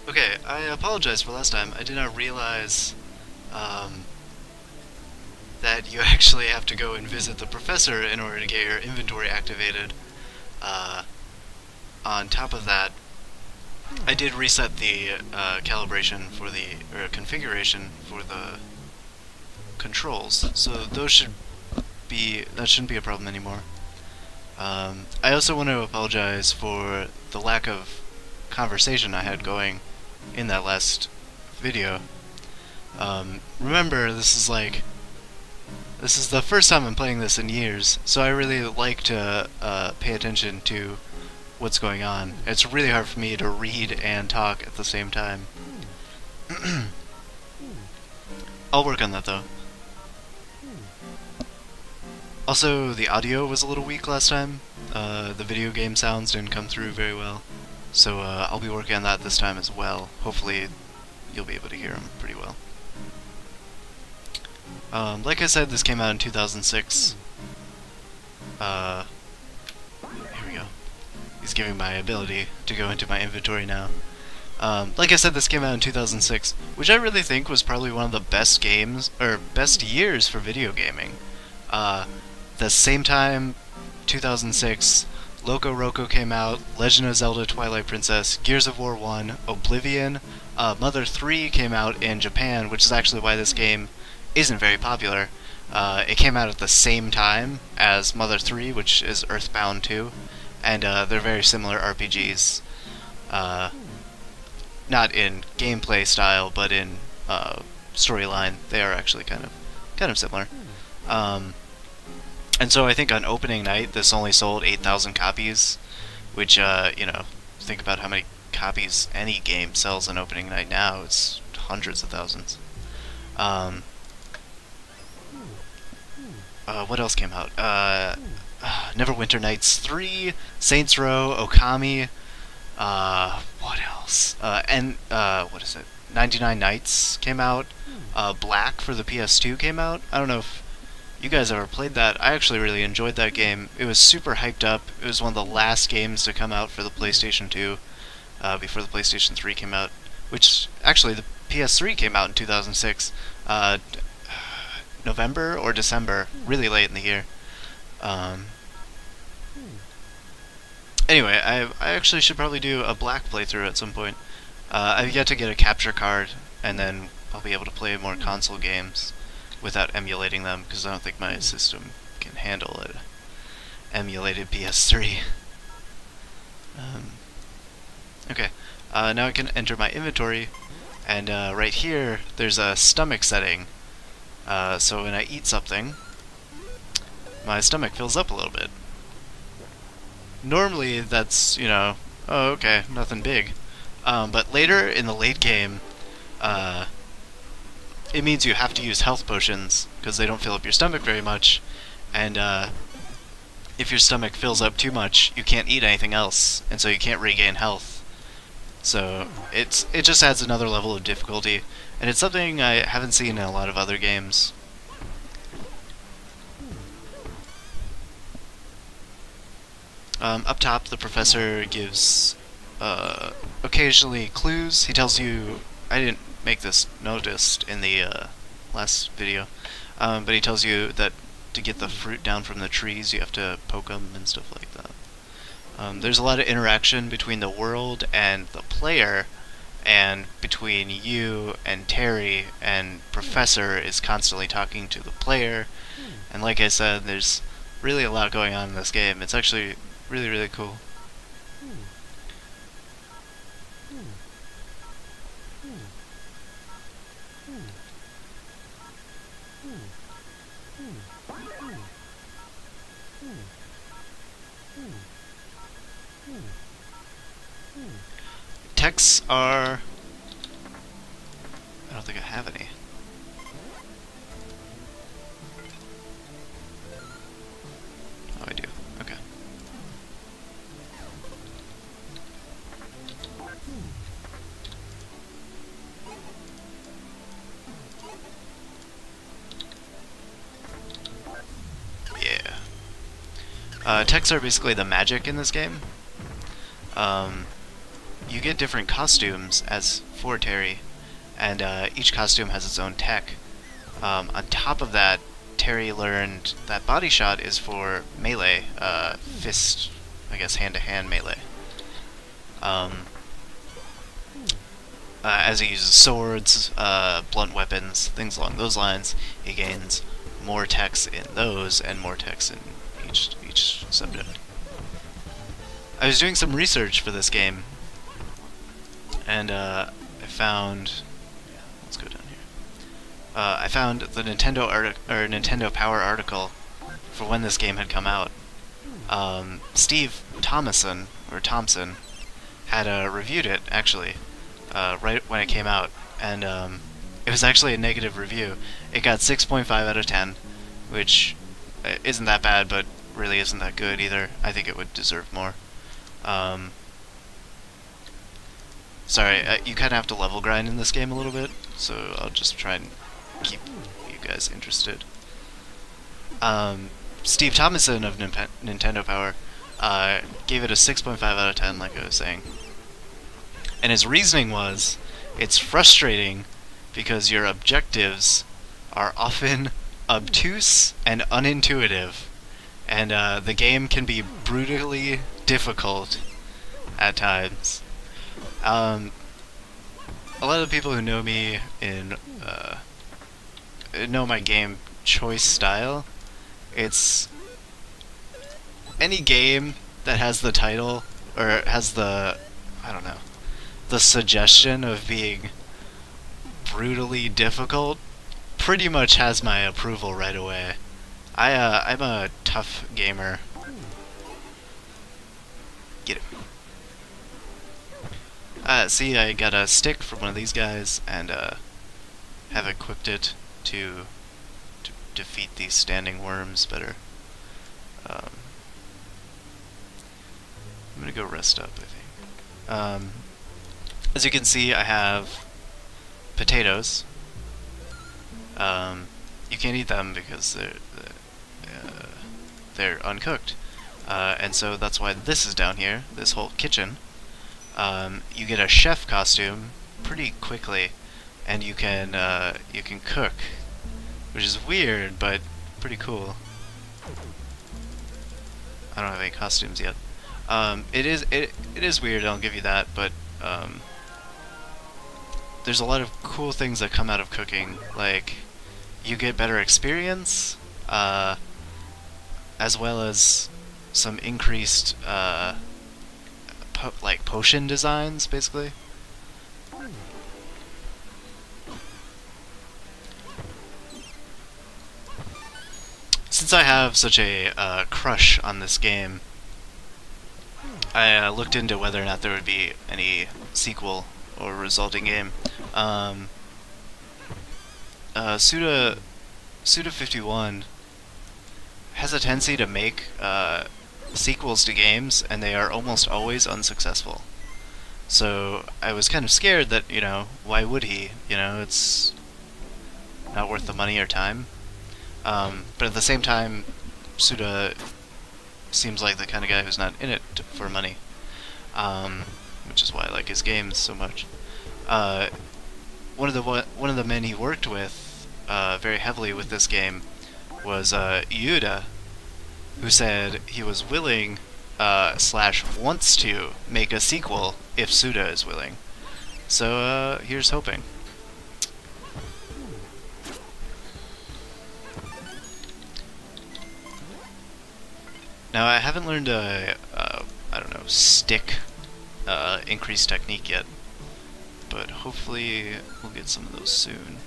Okay, I apologize for last time. I did not realize um, that you actually have to go and visit the professor in order to get your inventory activated. Uh, on top of that, I did reset the calibration for the or configuration for the controls, so those should be that shouldn't be a problem anymore. I also want to apologize for the lack of conversation I had going in that last video. Remember, this is the first time I'm playing this in years, so I really like to pay attention to what's going on. It's really hard for me to read and talk at the same time. I'll work on that though. Also, the audio was a little weak last time. The video game sounds didn't come through very well, so I'll be working on that this time as well. Hopefully, you'll be able to hear them pretty well. Like I said, this came out in 2006. Here we go. He's giving my ability to go into my inventory now. Like I said, this came out in 2006, which I really think was probably one of the best games, or best years for video gaming. The same time, 2006, Loco Roco came out, Legend of Zelda Twilight Princess, Gears of War 1, Oblivion, Mother 3 came out in Japan, which is actually why this game isn't very popular. It came out at the same time as Mother 3, which is Earthbound 2, and they're very similar RPGs. Not in gameplay style, but in storyline, they are actually kind of similar. And so I think on opening night, this only sold 8,000 copies, which, you know, think about how many copies any game sells on opening night now. It's hundreds of thousands. What else came out? Neverwinter Nights 3, Saints Row, Okami, what else? What is it? 99 Nights came out. Black for the PS2 came out. I don't know if you guys ever played that. I actually really enjoyed that game. It was super hyped up. It was one of the last games to come out for the PlayStation 2, before the PlayStation 3 came out, which, actually, the PS3 came out in 2006, November or December, really late in the year. Anyway, I actually should probably do a Black playthrough at some point. I've yet to get a capture card, and then I'll be able to play more console games without emulating them, because I don't think my system can handle an emulated PS3. Okay, now I can enter my inventory, and right here, there's a stomach setting. So when I eat something, my stomach fills up a little bit. Normally, that's, you know, oh, okay, nothing big. But later in the late game, it means you have to use health potions, because they don't fill up your stomach very much, and if your stomach fills up too much, you can't eat anything else, and so you can't regain health. So it just adds another level of difficulty, and it's something I haven't seen in a lot of other games. Up top, the professor gives occasionally clues. He tells you, I didn't make this noticed in the last video, but he tells you that to get the fruit down from the trees, you have to poke them and stuff like that. There's a lot of interaction between the world and the player, and between you and Terry, and Professor is constantly talking to the player, and like I said, there's really a lot going on in this game. It's actually really, really cool. Texts are... I don't think I have any. Oh, I do. Okay. Yeah. Texts are basically the magic in this game. you get different costumes as for Terry, and each costume has its own tech. On top of that, Terry learned that body shot is for melee, fist, I guess hand-to-hand melee. As he uses swords, blunt weapons, things along those lines, he gains more techs in those and more techs in each subject. I was doing some research for this game, and I found. Yeah, let's go down here. I found the Nintendo Power article for when this game had come out. Steve Thompson had reviewed it actually right when it came out, and it was actually a negative review. It got 6.5 out of 10, which isn't that bad, but really isn't that good either. I think it would deserve more. Sorry, you kind of have to level grind in this game a little bit, so I'll just try and keep you guys interested. Steve Thompson of Nintendo Power gave it a 6.5 out of 10, like I was saying. And his reasoning was, it's frustrating because your objectives are often obtuse and unintuitive, and the game can be brutally difficult at times. A lot of people who know me know my game choice style. It's any game that has the title, or has the, I don't know, the suggestion of being brutally difficult, pretty much has my approval right away. I'm a tough gamer. Get him. See, I got a stick from one of these guys, and have equipped it to defeat these standing worms better. I'm gonna go rest up, I think. As you can see, I have potatoes. You can't eat them because they're uncooked, and so that's why this is down here, this whole kitchen. You get a chef costume pretty quickly, and you can cook, which is weird but pretty cool. I don't have any costumes yet. It is weird, I'll give you that, but there's a lot of cool things that come out of cooking. Like, you get better experience, as well as some increased like potion designs, basically. Since I have such a crush on this game, I looked into whether or not there would be any sequel or resulting game. Suda51 has a tendency to make sequels to games, and they are almost always unsuccessful. So I was kind of scared that, you know, why would he? You know, it's not worth the money or time. But at the same time, Suda seems like the kind of guy who's not in it for money, which is why I like his games so much. One of the men he worked with very heavily with this game was Yuda, who said he was willing / wants to make a sequel if Suda is willing. So here's hoping. Now, I haven't learned I don't know, stick increased technique yet, but hopefully we'll get some of those soon.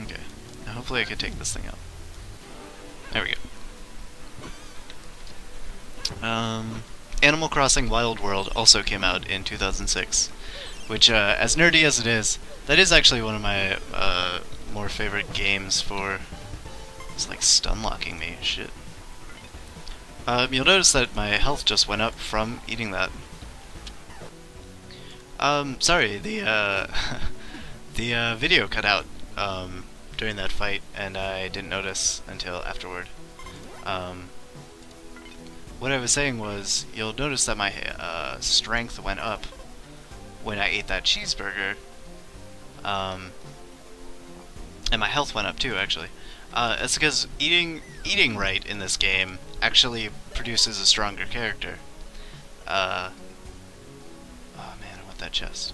Okay, now hopefully I can take this thing out. There we go. Animal Crossing Wild World also came out in 2006, which, as nerdy as it is, that is actually one of my more favorite games for... It's like stun-locking me, shit. You'll notice that my health just went up from eating that. Sorry, the video cut out during that fight, and I didn't notice until afterward. What I was saying was, you'll notice that my strength went up when I ate that cheeseburger, and my health went up too, actually. It's because eating right in this game actually produces a stronger character. Oh man, I want that chest.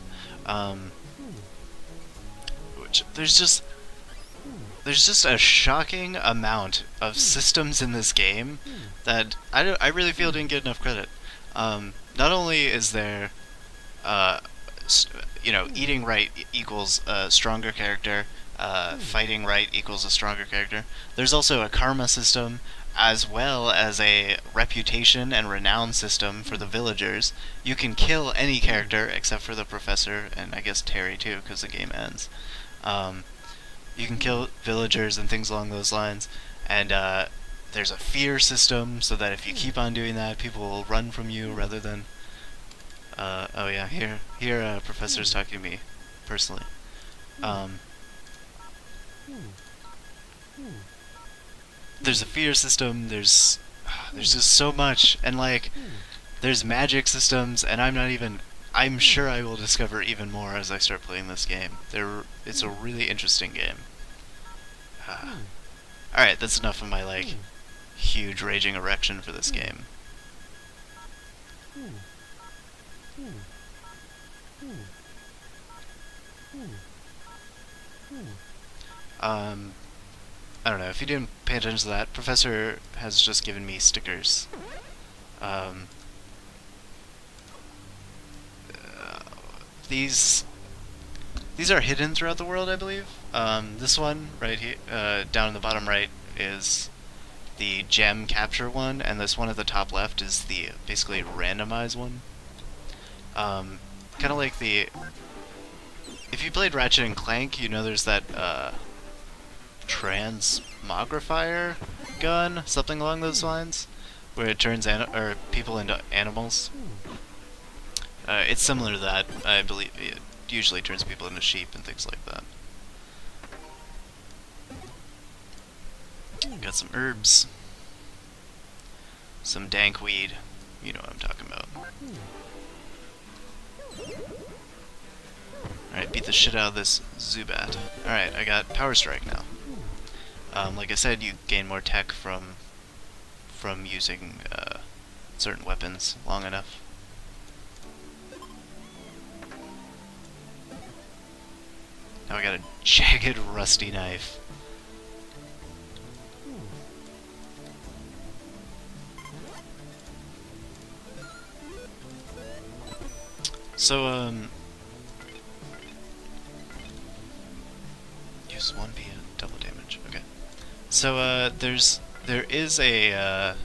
Which there's just a shocking amount of systems in this game that I really feel didn't get enough credit. Not only is there, eating right equals a stronger character, fighting right equals a stronger character. There's also a karma system, as well as a reputation and renown system for the villagers. You can kill any character except for the professor, and I guess Terry too, because the game ends. You can kill villagers and things along those lines, and there's a fear system, so that if you keep on doing that, people will run from you rather than... oh yeah, here Professor's talking to me, personally. There's a fear system, there's just so much, and like, there's magic systems, and I'm sure I will discover even more as I start playing this game. It's a really interesting game. Alright, that's enough of my, like, huge raging erection for this game. I don't know, if you didn't pay attention to that, Professor has just given me stickers. These are hidden throughout the world, I believe. This one, right here, down in the bottom right, is the gem capture one, and this one at the top left is the basically randomized one. Kind of like the... If you played Ratchet and Clank, you know there's that, transmogrifier gun, something along those lines, where it turns people into animals. It's similar to that. I believe it usually turns people into sheep and things like that. Got some herbs, some dank weed. You know what I'm talking about. Alright, beat the shit out of this Zubat. Alright, I got Power Strike now. Like I said, you gain more tech from using certain weapons long enough. Now I got a jagged, rusty knife. So, use 1 via double damage. Okay. So, there is a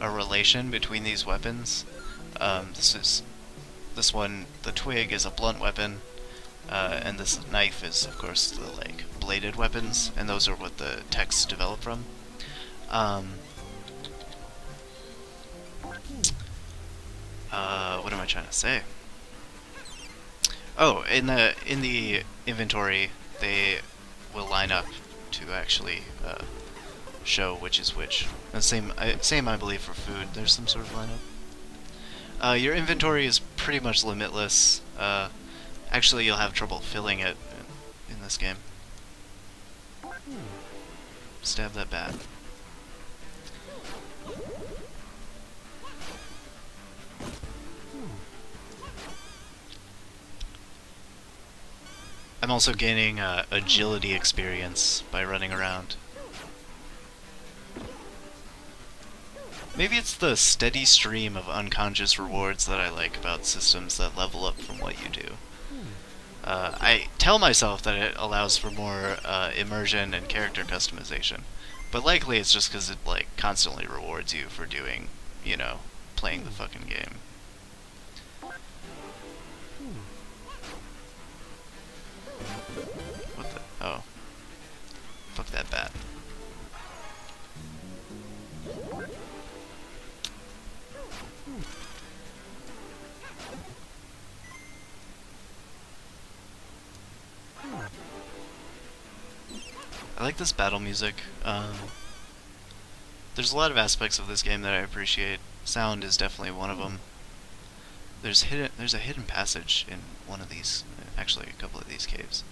relation between these weapons. This one, the twig, is a blunt weapon, and this knife is, of course, the, like, bladed weapons, and those are what the techs develop from. What am I trying to say? Oh, in the inventory, they will line up to actually show which is which. And same, I believe, for food. There's some sort of lineup. Your inventory is pretty much limitless. Actually, you'll have trouble filling it in this game. Stab that bat. I'm also gaining agility experience by running around. Maybe it's the steady stream of unconscious rewards that I like about systems that level up from what you do. I tell myself that it allows for more immersion and character customization, but likely it's just because it, like, constantly rewards you for doing, you know, playing the fucking game. What the? Oh. Fuck that bat. I like this battle music. There's a lot of aspects of this game that I appreciate. Sound is definitely one of them. There's a hidden passage in one of these, actually a couple of these caves.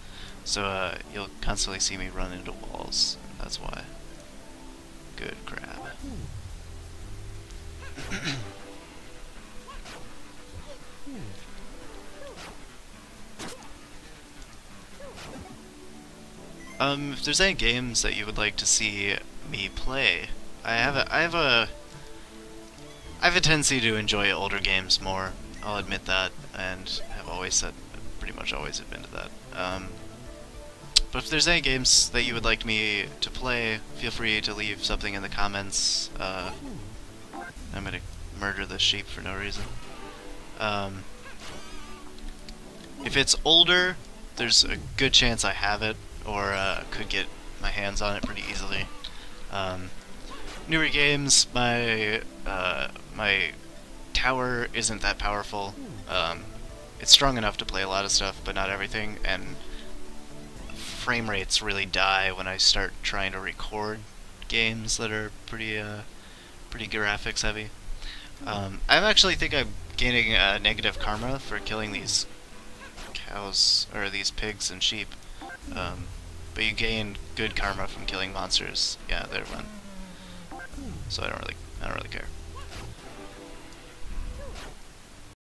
So you'll constantly see me run into walls. That's why. Good crab. If there's any games that you would like to see me play, I have a tendency to enjoy older games more. I'll admit that, and have always said, pretty much always admitted that. But if there's any games that you would like me to play, feel free to leave something in the comments. I'm gonna murder this sheep for no reason. If it's older, there's a good chance I have it, or could get my hands on it pretty easily. Newer games, my tower isn't that powerful. It's strong enough to play a lot of stuff, but not everything, and frame rates really die when I start trying to record games that are pretty graphics heavy. I actually think I'm gaining negative karma for killing these cows, or these pigs and sheep. But you gain good karma from killing monsters. Yeah, they're fun. So I don't really care.